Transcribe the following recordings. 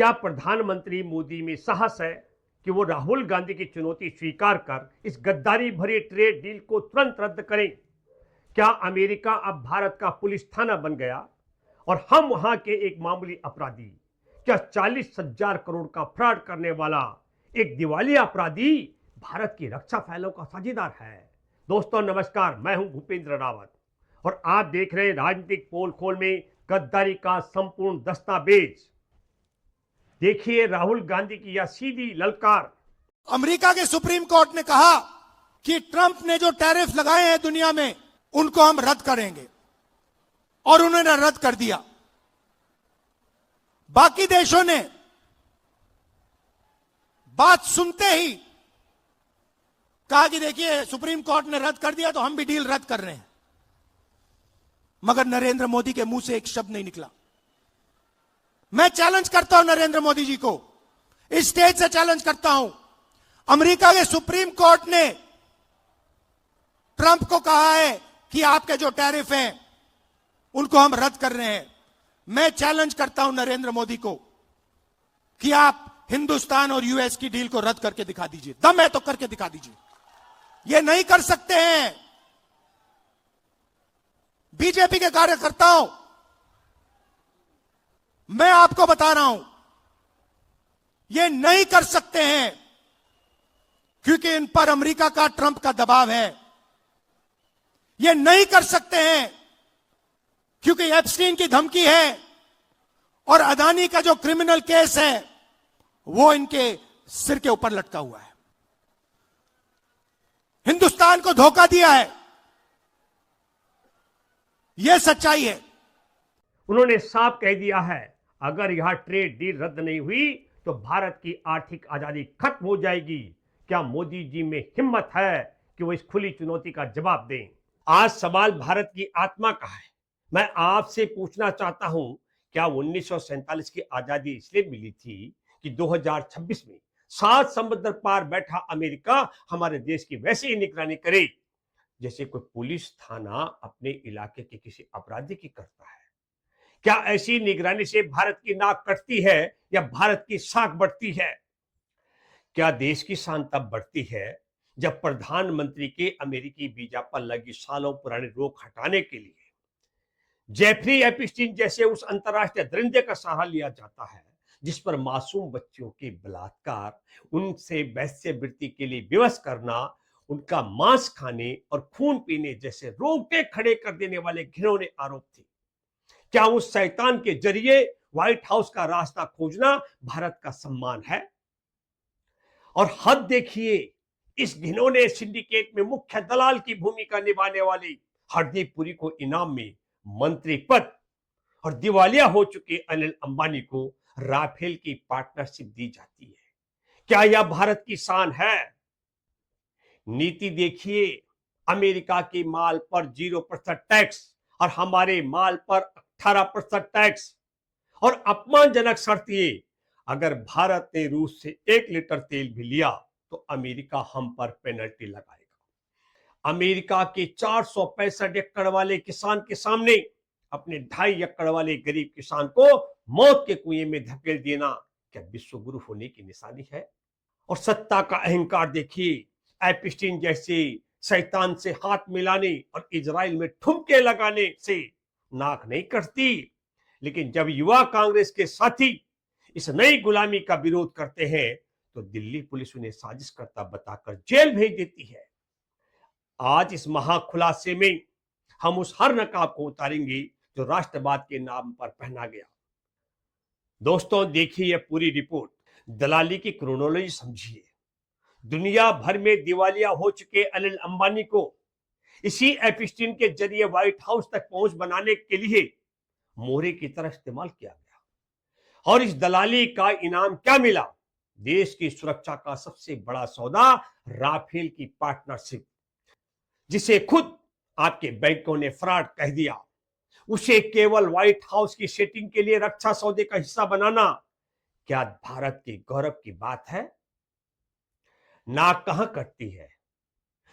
क्या प्रधानमंत्री मोदी में साहस है कि वो राहुल गांधी की चुनौती स्वीकार कर इस गद्दारी भरे ट्रेड डील को तुरंत रद्द करें? क्या अमेरिका अब भारत का पुलिस थाना बन गया और हम वहां के एक मामूली अपराधी? क्या 40,000 करोड़ का फ्रॉड करने वाला एक दिवालिया अपराधी भारत की रक्षा फाइलों का साझेदार है? दोस्तों नमस्कार, मैं हूं भूपेंद्र रावत और आप देख रहे हैं राजनीतिक पोल खोल में गद्दारी का संपूर्ण दस्तावेज। देखिए राहुल गांधी की यह सीधी ललकार। अमेरिका के सुप्रीम कोर्ट ने कहा कि ट्रंप ने जो टैरिफ लगाए हैं दुनिया में उनको हम रद्द करेंगे और उन्होंने रद्द कर दिया। बाकी देशों ने बात सुनते ही कहा कि देखिए सुप्रीम कोर्ट ने रद्द कर दिया तो हम भी डील रद्द कर रहे हैं, मगर नरेंद्र मोदी के मुंह से एक शब्द नहीं निकला। मैं चैलेंज करता हूं नरेंद्र मोदी जी को, इस स्टेज से चैलेंज करता हूं। अमेरिका के सुप्रीम कोर्ट ने ट्रंप को कहा है कि आपके जो टैरिफ हैं उनको हम रद्द कर रहे हैं। मैं चैलेंज करता हूं नरेंद्र मोदी को कि आप हिंदुस्तान और यूएस की डील को रद्द करके दिखा दीजिए। दम है तो करके दिखा दीजिए। ये नहीं कर सकते हैं। बीजेपी के कार्यकर्ताओं, मैं आपको बता रहा हूं, ये नहीं कर सकते हैं क्योंकि इन पर अमेरिका का, ट्रंप का दबाव है। ये नहीं कर सकते हैं क्योंकि एप्स्टीन की धमकी है और अदानी का जो क्रिमिनल केस है वो इनके सिर के ऊपर लटका हुआ है। हिंदुस्तान को धोखा दिया है, यह सच्चाई है। उन्होंने साफ कह दिया है, अगर यह ट्रेड डील रद्द नहीं हुई तो भारत की आर्थिक आजादी खत्म हो जाएगी। क्या मोदी जी में हिम्मत है कि वो इस खुली चुनौती का जवाब दें? आज सवाल भारत की आत्मा का है। मैं आपसे पूछना चाहता हूं, क्या 1947 की आजादी इसलिए मिली थी कि 2026 में 7 समुद्र पार बैठा अमेरिका हमारे देश की वैसे ही निगरानी करे जैसे कोई पुलिस थाना अपने इलाके के किसी अपराधी की करता है? क्या ऐसी निगरानी से भारत की नाक कटती है या भारत की साख बढ़ती है? क्या देश की शान तब बढ़ती है जब प्रधानमंत्री के अमेरिकी वीजा पर लगी सालों पुरानी रोक हटाने के लिए जेफरी एप्स्टीन जैसे उस अंतरराष्ट्रीय दरिंदे का सहारा लिया जाता है जिस पर मासूम बच्चियों के बलात्कार, उनसे वैश्यवृत्ति के लिए विवश करना, उनका मांस खाने और खून पीने जैसे रोंगटे खड़े कर देने वाले घिनौने आरोप थे? क्या उस शैतान के जरिए व्हाइट हाउस का रास्ता खोजना भारत का सम्मान है? और हद देखिए, इस घिनौने सिंडिकेट में मुख्य दलाल की भूमिका निभाने वाली हरदीप पुरी को इनाम में मंत्री पद और दिवालिया हो चुके अनिल अंबानी को राफेल की पार्टनरशिप दी जाती है। क्या यह भारत की शान है? नीति देखिए, अमेरिका के माल पर 0% टैक्स और हमारे माल पर 18% टैक्स। और अपमानजनक शर्त ये, अगर भारत ने रूस से 1 लीटर तेल भी लिया तो अमेरिका हम पर पेनल्टी लगाएगा। अमेरिका के 465 एकड़ वाले किसान के सामने अपने 2.5 एकड़ वाले गरीब किसान को मौत के कुएं में धकेल देना क्या विश्व गुरु होने की निशानी है? और सत्ता का अहंकार देखिए, एप्स्टीन जैसे शैतान से हाथ मिलाने और इजराइल में ठुमके लगाने से नाक नहीं कटती, लेकिन जब युवा कांग्रेस के साथी इस नई गुलामी का विरोध करते हैं तो दिल्ली पुलिस उन्हें साजिश करता बताकर जेल भेज देती है। आज इस महाखुलासे में हम उस हर नकाब को उतारेंगे जो राष्ट्रवाद के नाम पर पहना गया। दोस्तों देखिए यह पूरी रिपोर्ट, दलाली की क्रोनोलॉजी समझिए। दुनिया भर में दिवालिया हो चुके अनिल अंबानी को इसी एप्स्टीन के जरिए व्हाइट हाउस तक पहुंच बनाने के लिए मोहरे की तरह इस्तेमाल किया गया। और इस दलाली का इनाम क्या मिला? देश की सुरक्षा का सबसे बड़ा सौदा, राफेल की पार्टनरशिप, जिसे खुद आपके बैंकों ने फ्रॉड कह दिया। उसे केवल व्हाइट हाउस की सेटिंग के लिए रक्षा सौदे का हिस्सा बनाना क्या भारत के गौरव की बात है? नाक कहां कटती है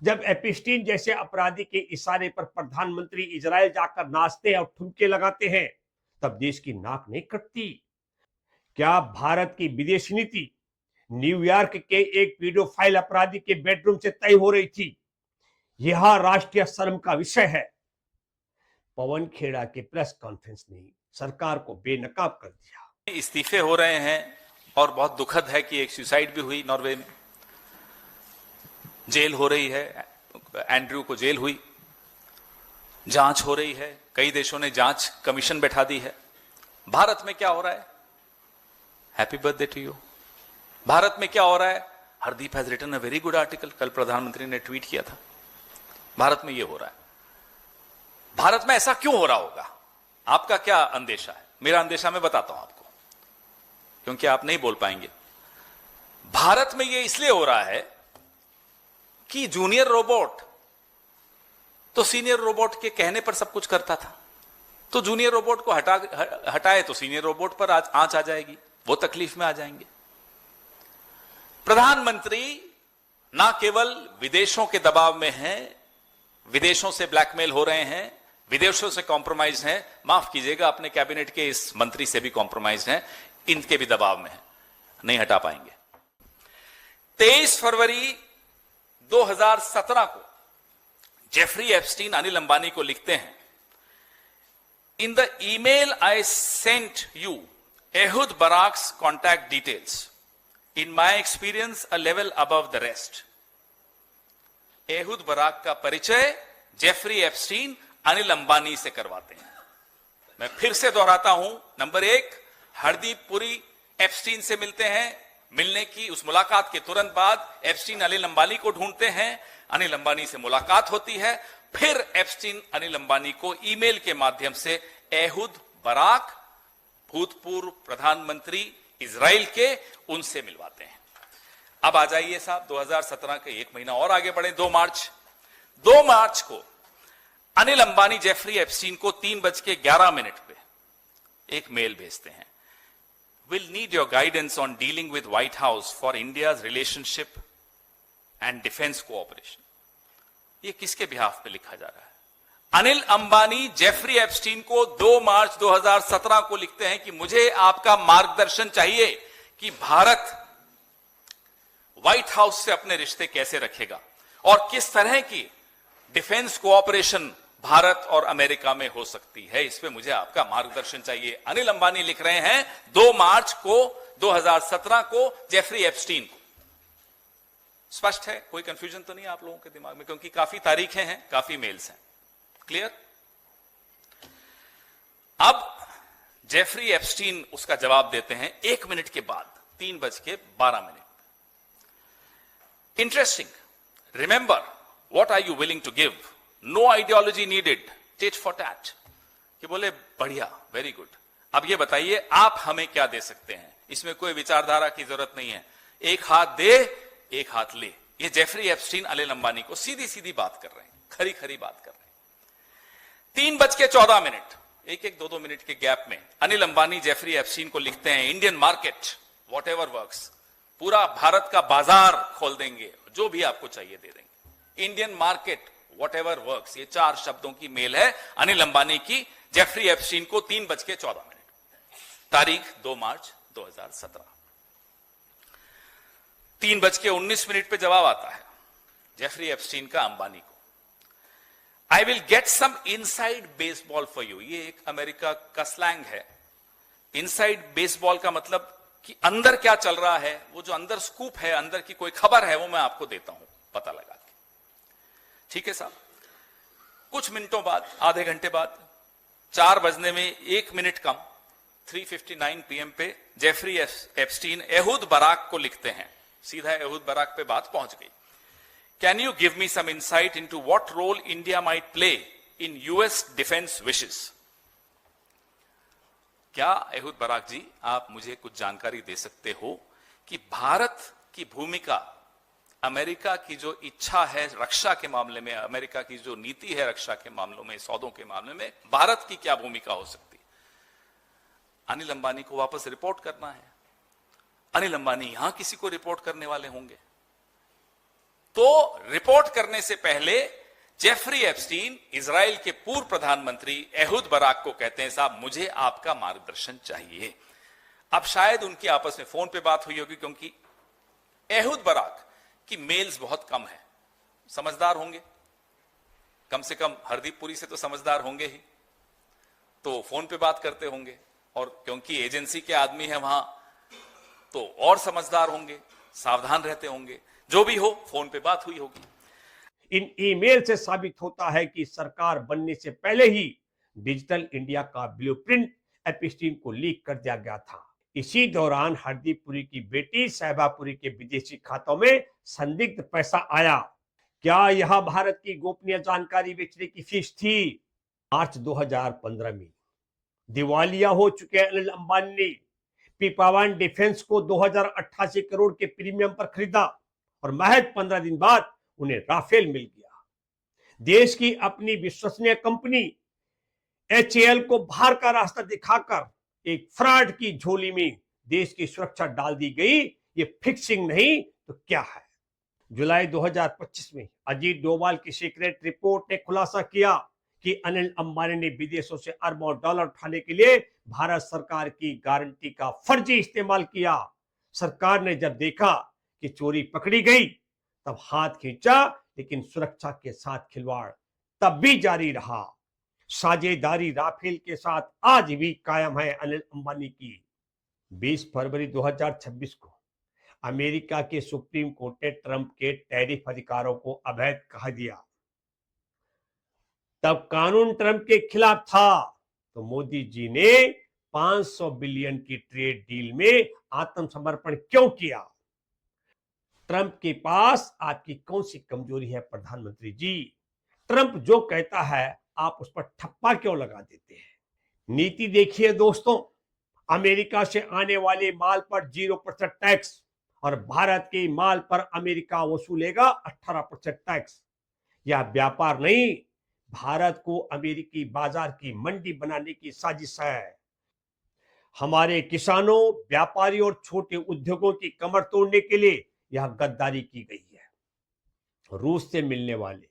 जब एप्स्टीन जैसे अपराधी के इशारे पर प्रधानमंत्री इजराइल जाकर नाचते और ठुमके लगाते हैं, तब देश की नाक नहीं कटती। क्या भारत की विदेश नीति न्यूयॉर्क के एक पीडोफाइल अपराधी के बेडरूम से तय हो रही थी? यह राष्ट्रीय शर्म का विषय है। पवन खेड़ा के प्रेस कॉन्फ्रेंस ने सरकार को बेनकाब कर दिया। इस्तीफे हो रहे हैं और बहुत दुखद है कि एक सुसाइड भी हुई नॉर्वे में, जेल हो रही है, एंड्रयू को जेल हुई, जांच हो रही है, कई देशों ने जांच कमीशन बैठा दी है। भारत में क्या हो रहा है? Happy birthday to you. Bharat में क्या हो रहा है? Hardeep has written a very good article, कल प्रधानमंत्री ने ट्वीट किया था। भारत में यह हो रहा है। भारत में ऐसा क्यों हो रहा होगा? आपका क्या अंदेशा है? मेरा अंदेशा मैं बताता हूं आपको, क्योंकि आप नहीं बोल पाएंगे। भारत में यह इसलिए हो रहा है कि जूनियर रोबोट तो सीनियर रोबोट के कहने पर सब कुछ करता था, तो जूनियर रोबोट को हटाए तो सीनियर रोबोट पर आंच आ जाएगी, वो तकलीफ में आ जाएंगे। प्रधानमंत्री ना केवल विदेशों के दबाव में हैं, विदेशों से ब्लैकमेल हो रहे हैं, विदेशों से कॉम्प्रोमाइज हैं, माफ कीजिएगा अपने कैबिनेट के इस मंत्री से भी कॉम्प्रोमाइज हैं, इनके भी दबाव में हैं, नहीं हटा पाएंगे। 23 फरवरी 2017 को जेफरी एप्स्टीन अनिल अंबानी को लिखते हैं, in the email I sent you Ehud Barak's contact details, in my experience a level above the rest. Ehud Barak का परिचय जेफरी एप्स्टीन अनिल अंबानी से करवाते हैं। मैं फिर से दोहराता हूं, नंबर 1, हरदीप पुरी एप्स्टीन से मिलते हैं, मिलने की उस मुलाकात के तुरंत बाद एप्स्टीन अनिल अंबानी को ढूंढते हैं, अनिल अंबानी से मुलाकात होती है, फिर एप्स्टीन अनिल अंबानी को ईमेल के माध्यम से एहुद बराक, भूतपूर्व प्रधानमंत्री इजराइल के, उनसे मिलवाते हैं। अब आ जाइए साहब 2017 के एक महीना और आगे बढ़े। 2 मार्च को अनिल अंबानी जेफरी एप्स्टीन को 3:11 पे एक मेल भेजते हैं, will need your guidance on dealing with white house for India's relationship and defence cooperation. ये किसके बिहाफ पे लिखा जा रहा है? अनिल अंबानी जेफरी एप्स्टीन को 2 मार्च 2017 को लिखते हैं कि मुझे आपका मार्गदर्शन चाहिए कि भारत व्हाइट हाउस से अपने रिश्ते कैसे रखेगा और किस तरह की डिफेंस कोऑपरेशन भारत और अमेरिका में हो सकती है, इस पे मुझे आपका मार्गदर्शन चाहिए। अनिल अंबानी लिख रहे हैं 2 मार्च को 2017 को जेफरी एप्स्टीन को। स्पष्ट है? कोई कंफ्यूजन तो नहीं आप लोगों के दिमाग में? क्योंकि काफी तारीखें हैं, काफी मेल्स हैं। क्लियर? अब जेफरी एप्स्टीन उसका जवाब देते हैं 1 मिनट के बाद, 3:12। Interesting. Remember, what are you willing to give? No ideology needed. Tit for tat. कि बोले बढ़िया, वेरी गुड। अब ये बताइए आप हमें क्या दे सकते हैं? इसमें कोई विचारधारा की जरूरत नहीं है। एक हाथ दे, एक हाथ ले। ये जेफरी एप्स्टीन अनिल अंबानी को सीधी सीधी बात कर रहे हैं, खरी खरी बात कर रहे हैं। 3:14, 1-2 मिनट के गैप में अनिल अंबानी जेफरी एप्स्टीन को लिखते हैं, Indian market what ever works, पूरा भारत का बाजार खोल देंगे, जो भी आपको चाहिए दे देंगे। Indian market what ever works, ये 4 शब्दों की मेल है अनिल अंबानी की जेफरी एप्स्टीन को 3:14। तारीख 2 मार्च 2017। 3:19 पे जवाब आता है जेफरी एप्स्टीन का अंबानी को, I will get some inside baseball for you. ये एक अमेरिका का स्लैंग है। इनसाइड बेसबॉल का मतलब कि अंदर क्या चल रहा है, वो जो अंदर स्कूप है, अंदर की कोई खबर है, वो मैं आपको देता हूं पता लगा के। ठीक है साहब? कुछ मिनटों बाद, आधे घंटे बाद, 4 बजने में 1 मिनट कम, 3:59 PM पे जेफरी एप्स्टीन एहुद बराक को लिखते हैं। सीधा एहुद बराक पे बात पहुंच गई। Can you give me some insight into what role India might play in US defence wishes? क्या एहुद बराक जी आप मुझे कुछ जानकारी दे सकते हो कि भारत की भूमिका, अमेरिका की जो इच्छा है रक्षा के मामले में, अमेरिका की जो नीति है रक्षा के मामलों में, सौदों के मामले में, भारत की क्या भूमिका हो सकती है? अनिल अंबानी को वापस रिपोर्ट करना है। अनिल अंबानी यहां किसी को रिपोर्ट करने वाले होंगे, तो रिपोर्ट करने से पहले जेफरी एप्स्टीन इजराइल के पूर्व प्रधानमंत्री एहुद बराक को कहते हैं, साहब मुझे आपका मार्गदर्शन चाहिए। अब शायद उनकी आपस में फोन पे बात हुई होगी, क्योंकि एहुद बराक की मेल्स बहुत कम है। समझदार होंगे, कम से कम हरदीप पुरी से तो समझदार होंगे ही, तो फोन पे बात करते होंगे, और क्योंकि एजेंसी के आदमी है वहां तो और समझदार होंगे, सावधान रहते होंगे। जो भी हो, फोन पे बात हुई होगी। इन ईमेल से साबित होता है कि सरकार बनने से पहले ही डिजिटल इंडिया का ब्लूप्रिंट एपिस्टीन को लीक कर दिया गया था। इसी दौरान हरदीप पुरी की बेटी सहबा पुरी के विदेशी खातों में संदिग्ध पैसा आया। क्या यह भारत की गोपनीय जानकारी बेचने की फीस थी? मार्च 2015 में दिवालिया हो चुके अनिल अंबानी ने पीपावान डिफेंस को 2088 करोड़ के प्रीमियम पर खरीदा और महज 15 दिन बाद उन्हें राफेल मिल गया। देश की अपनी विश्वसनीय कंपनी HAL को बाहर का रास्ता दिखाकर एक फ्रॉड की झोली में देश की सुरक्षा डाल दी गई। ये फिक्सिंग नहीं तो क्या है? जुलाई 2025 में अजीत डोभाल की सीक्रेट रिपोर्ट ने खुलासा किया कि अनिल अंबानी ने विदेशों से अरबों डॉलर उठाने के लिए भारत सरकार की गारंटी का फर्जी इस्तेमाल किया। सरकार ने जब देखा कि चोरी पकड़ी गई तब हाथ खींचा, लेकिन सुरक्षा के साथ खिलवाड़ तब भी जारी रहा। साझेदारी राफेल के साथ आज भी कायम है अनिल अंबानी की। 20 फरवरी 2026 को अमेरिका के सुप्रीम कोर्ट ने ट्रंप के टैरिफ अधिकारों को अवैध कह दिया। तब कानून ट्रंप के खिलाफ था, तो मोदी जी ने 500 बिलियन की ट्रेड डील में आत्मसमर्पण क्यों किया? ट्रंप के पास आपकी कौन सी कमजोरी है प्रधानमंत्री जी? ट्रंप जो कहता है आप उस पर ठप्पा क्यों लगा देते हैं? नीति देखिए दोस्तों, अमेरिका से आने वाले माल पर 0% टैक्स और भारत के माल पर अमेरिका वसूलेगा 18% टैक्स। यह व्यापार नहीं, भारत को अमेरिकी बाजार की मंडी बनाने की साजिश है। हमारे किसानों, व्यापारियों और छोटे उद्योगों की कमर तोड़ने के लिए यह गद्दारी की गई है। रूस से मिलने वाले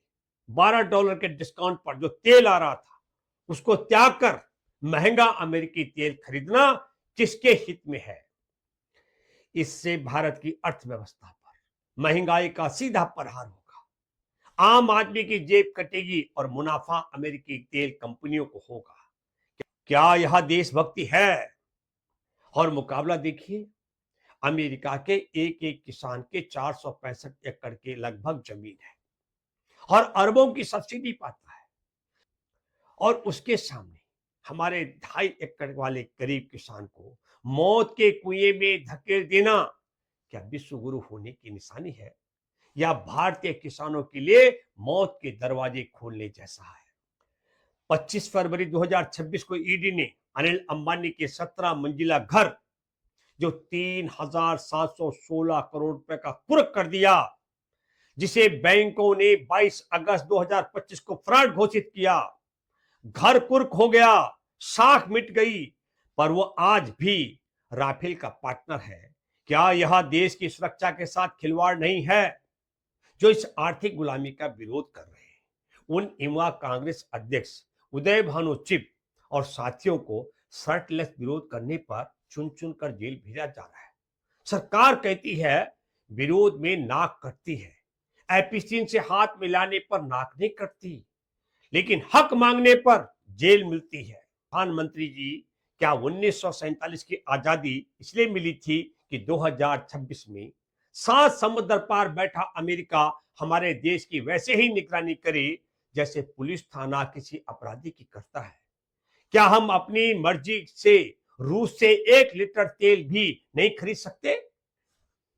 $12 के डिस्काउंट पर जो तेल आ रहा था, उसको त्याग कर महंगा अमेरिकी तेल खरीदना किसके हित में है? इससे भारत की अर्थव्यवस्था पर महंगाई का सीधा प्रहार होगा। आम आदमी की जेब कटेगी और मुनाफा अमेरिकी तेल कंपनियों को होगा। क्या यह देशभक्ति है? और मुकाबला देखिए, अमेरिका के एक एक किसान के 465 एकड़ के लगभग जमीन है और अरबों की सब्सिडी पाता है, और उसके सामने हमारे 2.5 एकड़ वाले गरीब किसान को मौत के कुएं में धकेल देना क्या विश्व गुरु होने की निशानी है, या भारतीय किसानों के लिए मौत के दरवाजे खोलने जैसा है? 25 फरवरी 2026 को ईडी ने अनिल अंबानी के 17 मंजिला घर, जो 3,716 करोड़ रुपए का कुर्क कर दिया, जिसे बैंकों ने 22 अगस्त 2025 को फ्रॉड घोषित किया। घर कुर्क हो गया, साख मिट गई, पर वो आज भी राफेल का पार्टनर है। क्या यह देश की सुरक्षा के साथ खिलवाड़ नहीं है? जो इस आर्थिक गुलामी का विरोध कर रहे हैं, उन युवा कांग्रेस अध्यक्ष उदय भानु चिप और साथियों को शर्टलेस विरोध करने पर चुन चुन कर जेल भेजा जा रहा है। सरकार कहती है विरोध में नाक कटती है, एपिस्टीन से हाथ मिलाने पर नाक नहीं कटती, लेकिन हक मांगने पर जेल मिलती है। प्रधानमंत्री जी, क्या 1947 की आजादी इसलिए मिली थी कि 2026 में 7 समुद्र पार बैठा अमेरिका हमारे देश की वैसे ही निगरानी करे जैसे पुलिस थाना किसी अपराधी की करता है? क्या हम अपनी मर्जी से रूस से 1 लीटर तेल भी नहीं खरीद सकते?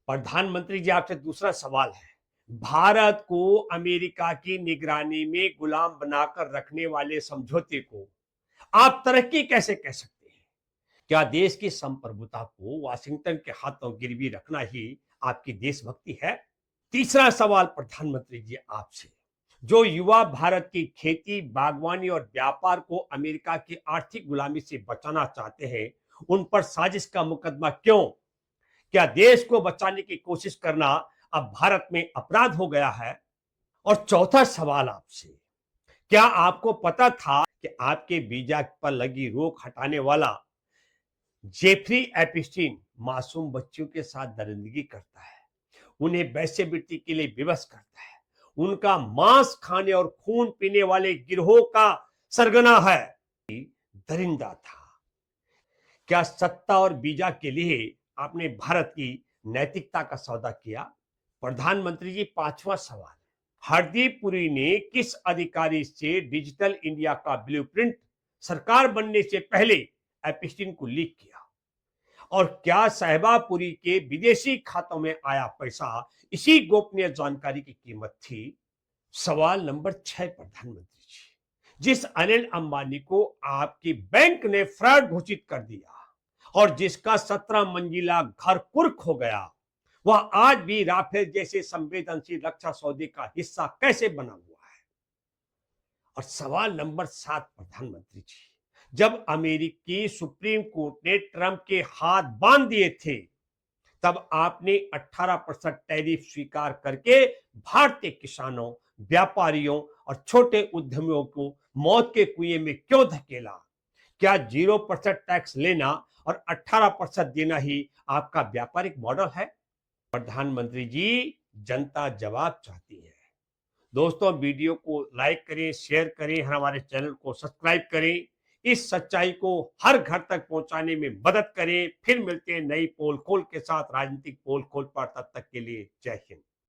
प्रधानमंत्री जी, आपसे दूसरा सवाल है, भारत को अमेरिका की निगरानी में गुलाम बनाकर रखने वाले समझौते को आप तरक्की कैसे कह सकते हैं? क्या देश की संप्रभुता को वाशिंगटन के हाथों गिरवी रखना ही आपकी देशभक्ति है? तीसरा सवाल प्रधानमंत्री जी आपसे, जो युवा भारत की खेती, बागवानी और व्यापार को अमेरिका की आर्थिक गुलामी से बचाना चाहते हैं, उन पर साजिश का मुकदमा क्यों? क्या देश को बचाने की कोशिश करना अब भारत में अपराध हो गया है? और चौथा सवाल आपसे, क्या आपको पता था कि आपके वीजा पर लगी रोक हटाने वाला जेफरी एपिस्टीन मासूम बच्चों के साथ दरिंदगी करता है, उन्हें वैश्यवृत्ति के लिए विवश करता है, उनका मांस खाने और खून पीने वाले गिरोह का सरगना है। दरिंदा था। क्या सत्ता और वीजा के लिए आपने भारत की नैतिकता का सौदा किया? प्रधानमंत्री जी, 5वां सवाल, हरदीप पुरी ने किस अधिकारी से डिजिटल इंडिया का ब्लूप्रिंट सरकार बनने से पहले एपिस्टीन को लीक किया? और क्या सहबापुरी के विदेशी खातों में आया पैसा इसी गोपनीय जानकारी की कीमत थी? सवाल नंबर 6, प्रधानमंत्री जी, जिस अनिल अंबानी को आपकी बैंक ने फ्रॉड घोषित कर दिया और जिसका 17 मंजिला घर कुर्क हो गया, वह आज भी राफेल जैसे संवेदनशील रक्षा सौदे का हिस्सा कैसे बना हुआ है? और सवाल नंबर 7, प्रधानमंत्री जी, जब अमेरिकी सुप्रीम कोर्ट ने ट्रंप के हाथ बांध दिए थे, तब आपने 18% टैरिफ स्वीकार करके भारतीय किसानों, व्यापारियों और छोटे उद्यमियों को मौत के कुएं में क्यों धकेला? क्या 0% टैक्स लेना और 18% देना ही आपका व्यापारिक मॉडल है? प्रधानमंत्री जी, जनता जवाब चाहती है। दोस्तों, वीडियो को लाइक करें, शेयर करें, हमारे चैनल को सब्सक्राइब करें, इस सच्चाई को हर घर तक पहुंचाने में मदद करें। फिर मिलते हैं नई पोल खोल के साथ, राजनीतिक पोल खोल पर। तब तक के लिए जय हिंद।